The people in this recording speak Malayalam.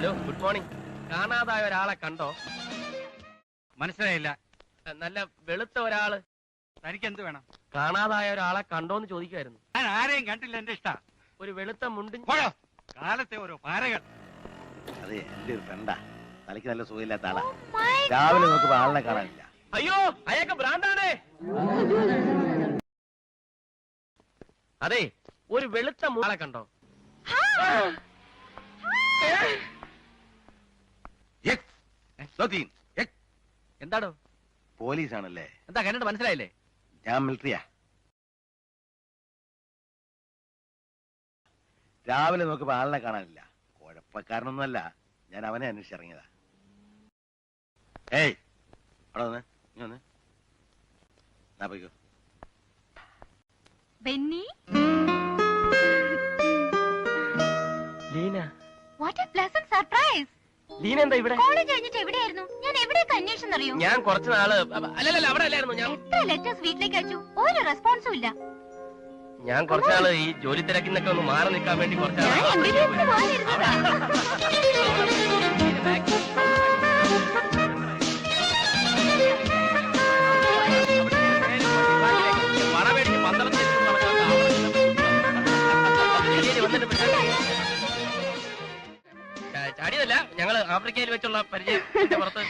Hello, good morning. കാണാതായ ഒരാളെ കണ്ടോ? മനസ്സിലായില്ല. നല്ല വെളുത്ത ഒരാള്. തനിക്ക് എന്ത് വേണം? കാണാതായ ഒരാളെ കണ്ടോന്ന് ചോദിക്കുമായിരുന്നു. ഞാൻ ആരെയും കണ്ടില്ല, എന്റെ ഇഷ്ട. ഒരു വെളുത്ത മുണ്ടും. കാലത്തെ ഓരോ പാരകൾ. അതെ, എന്റെ ഒരു ഫ്രണ്ടാ. തലയ്ക്ക് നല്ല സുഖമില്ലാത്ത ആളാ. രാവിലെ നോക്കുമ്പോ ആളിനെ കാണാനില്ല. അയ്യോ, അയാൾക്ക് ഭ്രാന്താണ്. അതെ, ഒരു വെളുത്ത ആളെ കണ്ടോ? എന്താടോ? പോലീസാണല്ലേ? എന്താ കണ്ടിട്ട് മനസ്സിലായില്ലേ? ഞാൻ മിലിറ്ററിയാ. രാവിലെ നോക്കുമ്പോ ആളിനെ കാണാനില്ല. കുഴപ്പക്കാരനൊന്നുമല്ല, ഞാൻ അവനെ അന്വേഷിച്ചിറങ്ങിയതാ. ഏയ്, അവിടെ വന്ന് നീ വന്ന് പോയിക്കോ. Benny, Leena. What A pleasant surprise. Leena എന്താ ഇവിടെ? കോളേജ് കഴിഞ്ഞിട്ട് എവിടെയായിരുന്നു? ഞാൻ എവിടെയൊക്കെ അന്വേഷിച്ചെന്ന് അറിയോ? ഞാൻ കുറച്ച് നാള് അല്ലല്ല അവിടെ അല്ലായിരുന്നു. ഞാൻ എത്ര ലെറ്റേഴ്സ് വീട്ടിലേക്ക് അയച്ചു, ഒരു റെസ്പോൺസും ഇല്ല. ഞാൻ കുറച്ചാള് ഈ ജോലി തിരക്കിന്നൊക്കെ ഒന്ന് മാറി നിൽക്കാൻ വേണ്ടി ഞാൻ എംബിബിഎസിന് പോയിരുന്നതാ. ചാടിയതല്ല, ഞങ്ങള് ആഫ്രിക്കയിൽ വെച്ചുള്ള പരിചയത്തിന്റെ പുറത്ത്